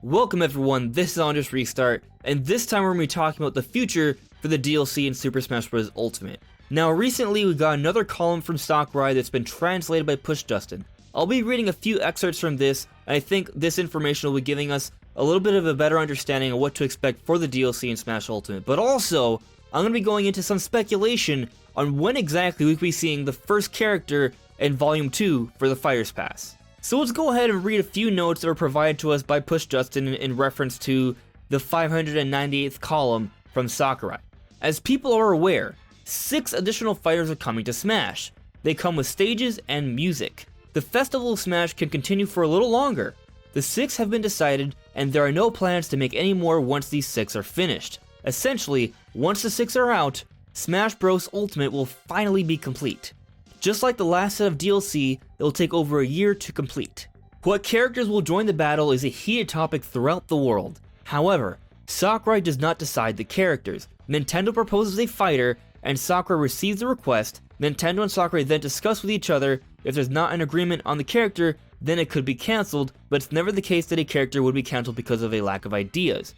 Welcome everyone, this is AndresRestart, and this time we're going to be talking about the future for the DLC in Super Smash Bros. Ultimate. Now recently we got another column from Sakurai that's been translated by PushDustin. I'll be reading a few excerpts from this, and I think this information will be giving us a little bit of a better understanding of what to expect for the DLC in Smash Ultimate. But also, I'm going to be going into some speculation on when exactly we could be seeing the first character in Volume 2 for the Fighters Pass. So let's go ahead and read a few notes that were provided to us by PushDustin in reference to the 598th column from Sakurai. As people are aware, 6 additional fighters are coming to Smash. They come with stages and music. The Festival of Smash can continue for a little longer. The 6 have been decided, and there are no plans to make any more once these 6 are finished. Essentially, once the 6 are out, Smash Bros. Ultimate will finally be complete. Just like the last set of DLC, it will take over a year to complete. What characters will join the battle is a heated topic throughout the world. However, Sakurai does not decide the characters. Nintendo proposes a fighter, and Sakurai receives the request. Nintendo and Sakurai then discuss with each other. If there's not an agreement on the character, then it could be cancelled, but it's never the case that a character would be cancelled because of a lack of ideas.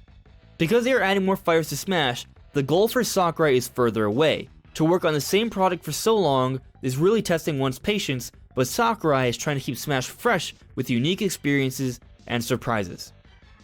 Because they are adding more fighters to Smash, the goal for Sakurai is further away. To work on the same product for so long is really testing one's patience, but Sakurai is trying to keep Smash fresh with unique experiences and surprises.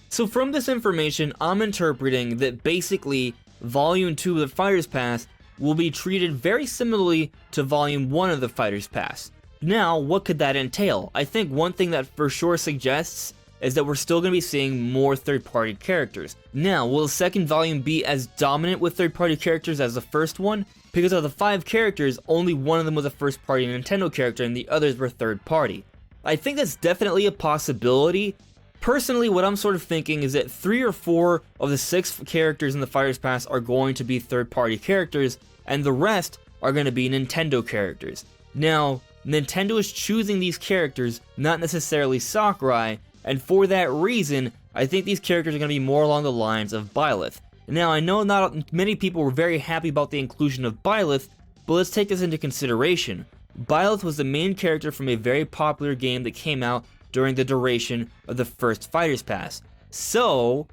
So from this information, I'm interpreting that basically Volume 2 of the Fighters Pass will be treated very similarly to Volume 1 of the Fighters Pass. Now, what could that entail? I think one thing that for sure suggests is that we're still going to be seeing more third-party characters. Now, will the second volume be as dominant with third-party characters as the first one? Because of the 5 characters, only one of them was a first-party Nintendo character and the others were third-party. I think that's definitely a possibility. Personally, what I'm sort of thinking is that 3 or 4 of the 6 characters in the Fighters Pass are going to be third-party characters, and the rest are going to be Nintendo characters. Now, Nintendo is choosing these characters, not necessarily Sakurai, and for that reason, I think these characters are going to be more along the lines of Byleth. Now, I know not many people were very happy about the inclusion of Byleth, but let's take this into consideration. Byleth was the main character from a very popular game that came out during the duration of the first Fighters Pass. So,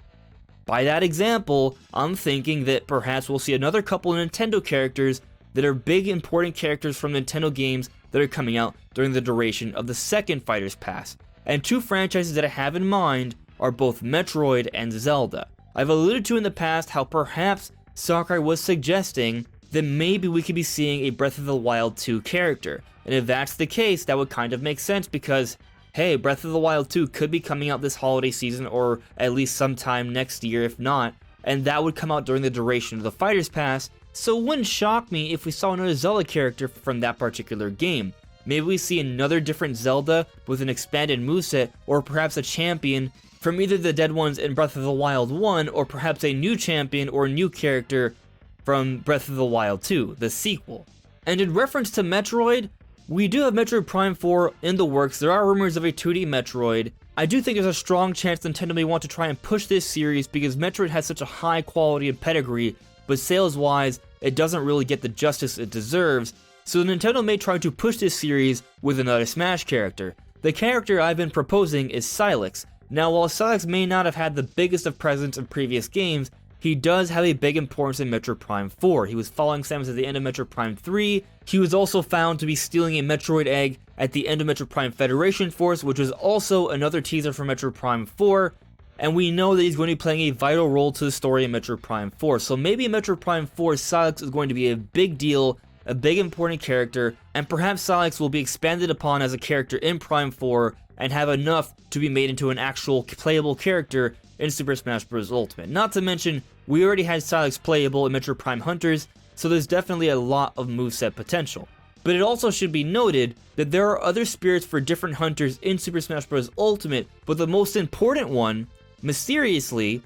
by that example, I'm thinking that perhaps we'll see another couple of Nintendo characters that are big important characters from Nintendo games that are coming out during the duration of the second Fighters Pass. And 2 franchises that I have in mind are both Metroid and Zelda. I've alluded to in the past how perhaps Sakurai was suggesting that maybe we could be seeing a Breath of the Wild 2 character. And if that's the case, that would kind of make sense because, hey, Breath of the Wild 2 could be coming out this holiday season or at least sometime next year if not, and that would come out during the duration of the Fighters Pass, so it wouldn't shock me if we saw another Zelda character from that particular game. Maybe we see another different Zelda with an expanded moveset, or perhaps a champion from either the dead ones in Breath of the Wild 1, or perhaps a new champion or new character from Breath of the Wild 2, the sequel. And in reference to Metroid, we do have Metroid Prime 4 in the works. There are rumors of a 2D Metroid. I do think there's a strong chance Nintendo may want to try and push this series because Metroid has such a high quality and pedigree, but sales-wise, it doesn't really get the justice it deserves. So Nintendo may try to push this series with another Smash character. The character I've been proposing is Sylix. Now, while Sylix may not have had the biggest of presence in previous games, he does have a big importance in Metroid Prime 4. He was following Samus at the end of Metroid Prime 3. He was also found to be stealing a Metroid egg at the end of Metroid Prime Federation Force, which was also another teaser for Metroid Prime 4. And we know that he's going to be playing a vital role to the story in Metroid Prime 4. So maybe in Metroid Prime 4, Sylix is going to be a big deal, a big important character, and perhaps Sylix will be expanded upon as a character in Prime 4 and have enough to be made into an actual playable character in Super Smash Bros. Ultimate. Not to mention, we already had Sylix playable in Metroid Prime Hunters, so there's definitely a lot of moveset potential. But it also should be noted that there are other spirits for different hunters in Super Smash Bros. Ultimate, but the most important one, mysteriously,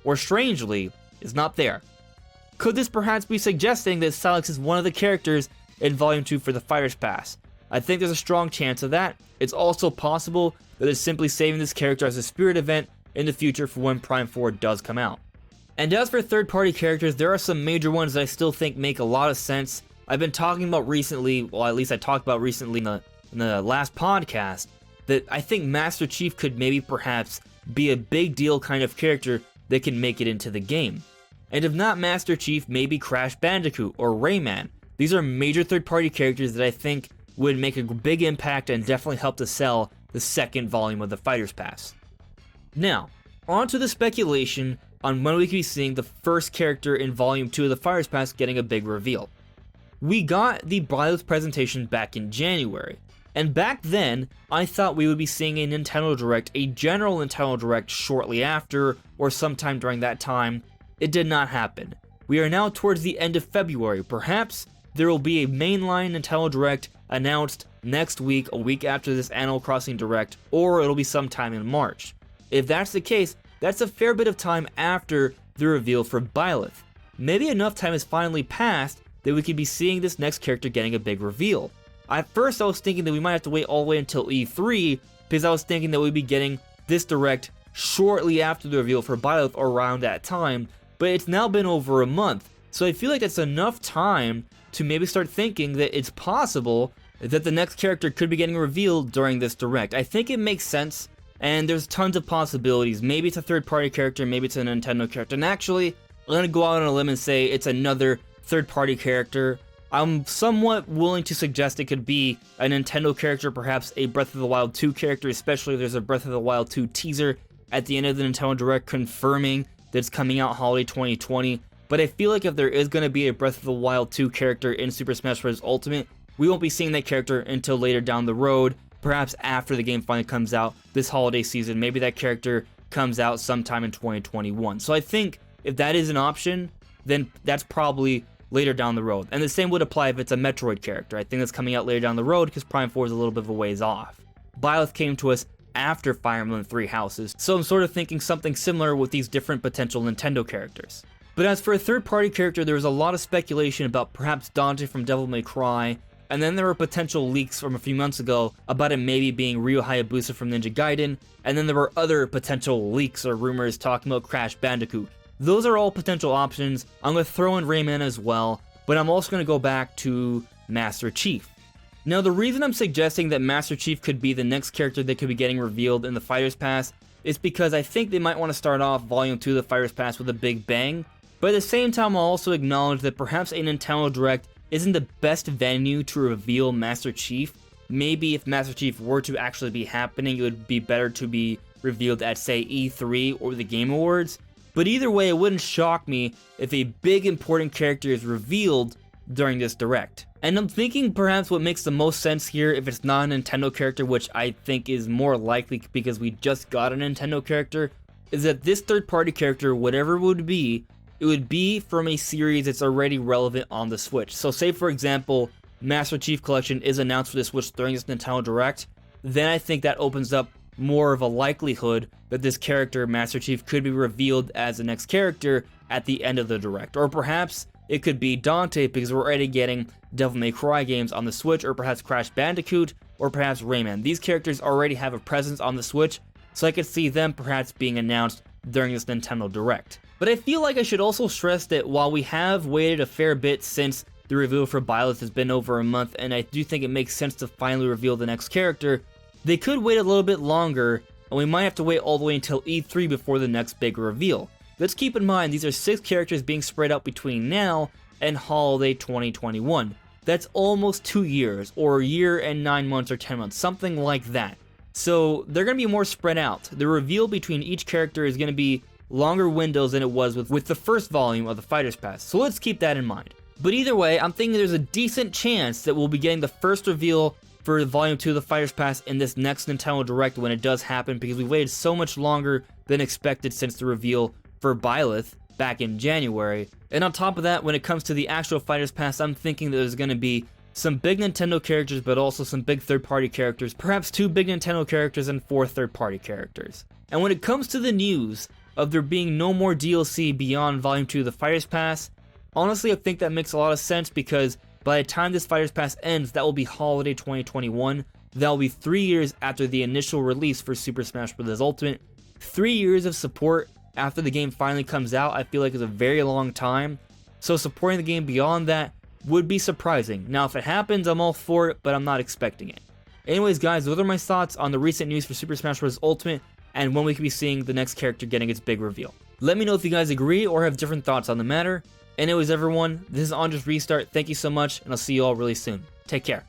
or strangely, is not there. Could this perhaps be suggesting that Sylix is one of the characters in Volume 2 for the Fighters Pass? I think there's a strong chance of that. It's also possible that it's simply saving this character as a spirit event in the future for when Prime 4 does come out. And as for third-party characters, there are some major ones that I still think make a lot of sense. I've been talking about recently, well at least I talked about recently in the last podcast, that I think Master Chief could maybe perhaps be a big deal kind of character that can make it into the game. And if not Master Chief, maybe Crash Bandicoot or Rayman. These are major third-party characters that I think would make a big impact and definitely help to sell the second volume of the Fighters Pass. Now, on to the speculation on when we could be seeing the first character in Volume 2 of the Fighters Pass getting a big reveal. We got the Byleth presentation back in January, and back then, I thought we would be seeing a Nintendo Direct, a general Nintendo Direct shortly after, or sometime during that time. It did not happen. We are now towards the end of February. Perhaps there will be a mainline Nintendo Direct announced next week, a week after this Animal Crossing Direct, or it'll be sometime in March. If that's the case, that's a fair bit of time after the reveal for Byleth. Maybe enough time has finally passed that we could be seeing this next character getting a big reveal. At first I was thinking that we might have to wait all the way until E3, because I was thinking that we'd be getting this Direct shortly after the reveal for Byleth or around that time, but it's now been over a month, so I feel like that's enough time to maybe start thinking that it's possible that the next character could be getting revealed during this Direct. I think it makes sense, and there's tons of possibilities. Maybe it's a third-party character, maybe it's a Nintendo character, and actually, I'm gonna go out on a limb and say it's another third-party character. I'm somewhat willing to suggest it could be a Nintendo character, perhaps a Breath of the Wild 2 character, especially if there's a Breath of the Wild 2 teaser at the end of the Nintendo Direct confirming that it's coming out holiday 2020. But I feel like if there is going to be a Breath of the Wild 2 character in Super Smash Bros. Ultimate, we won't be seeing that character until later down the road, perhaps after the game finally comes out this holiday season. Maybe that character comes out sometime in 2021. So I think if that is an option, then that's probably later down the road. And the same would apply if it's a Metroid character. I think that's coming out later down the road because Prime 4 is a little bit of a ways off. Byleth came to us after Fire Emblem Three Houses, so I'm sort of thinking something similar with these different potential Nintendo characters. But as for a third-party character, there was a lot of speculation about perhaps Dante from Devil May Cry, and then there were potential leaks from a few months ago about it maybe being Ryu Hayabusa from Ninja Gaiden, and then there were other potential leaks or rumors talking about Crash Bandicoot. Those are all potential options. I'm going to throw in Rayman as well, but I'm also going to go back to Master Chief. Now, the reason I'm suggesting that Master Chief could be the next character that could be getting revealed in the Fighters Pass is because I think they might want to start off Volume 2 of the Fighters Pass with a big bang, but at the same time I'll also acknowledge that perhaps a Nintendo Direct isn't the best venue to reveal Master Chief. Maybe if Master Chief were to actually be happening, it would be better to be revealed at, say, E3 or the Game Awards. But either way, it wouldn't shock me if a big important character is revealed during this Direct. And I'm thinking perhaps what makes the most sense here, if it's not a Nintendo character, which I think is more likely because we just got a Nintendo character, is that this third-party character, whatever it would be from a series that's already relevant on the Switch. So say, for example, Master Chief Collection is announced for the Switch during this Nintendo Direct, then I think that opens up more of a likelihood that this character, Master Chief, could be revealed as the next character at the end of the Direct. Or perhaps it could be Dante because we're already getting Devil May Cry games on the Switch, or perhaps Crash Bandicoot, or perhaps Rayman. These characters already have a presence on the Switch, so I could see them perhaps being announced during this Nintendo Direct. But I feel like I should also stress that while we have waited a fair bit since the reveal for Byleth has been over a month, and I do think it makes sense to finally reveal the next character, they could wait a little bit longer, and we might have to wait all the way until E3 before the next big reveal. Let's keep in mind these are 6 characters being spread out between now and holiday 2021. That's almost 2 years, or a year and 9 months or 10 months, something like that. So they're going to be more spread out. The reveal between each character is going to be longer windows than it was with the first volume of the Fighters Pass, so let's keep that in mind. But either way, I'm thinking there's a decent chance that we'll be getting the first reveal for Volume 2 of the Fighters Pass in this next Nintendo Direct when it does happen, because we waited so much longer than expected since the reveal for Byleth back in January. And on top of that, when it comes to the actual Fighters Pass, I'm thinking that there's going to be some big Nintendo characters, but also some big third-party characters, perhaps 2 big Nintendo characters and 4 third-party characters. And when it comes to the news of there being no more DLC beyond Volume 2 of the Fighters Pass, honestly, I think that makes a lot of sense, because by the time this Fighters Pass ends, that will be holiday 2021. That will be 3 years after the initial release for Super Smash Bros. Ultimate. 3 years of support after the game finally comes out, I feel like is a very long time. So supporting the game beyond that would be surprising. Now, if it happens, I'm all for it, but I'm not expecting it. Anyways, guys, those are my thoughts on the recent news for Super Smash Bros. Ultimate. and when we could be seeing the next character getting its big reveal. Let me know if you guys agree or have different thoughts on the matter. Anyways everyone, this is AndresRestart, thank you so much, and I'll see you all really soon. Take care.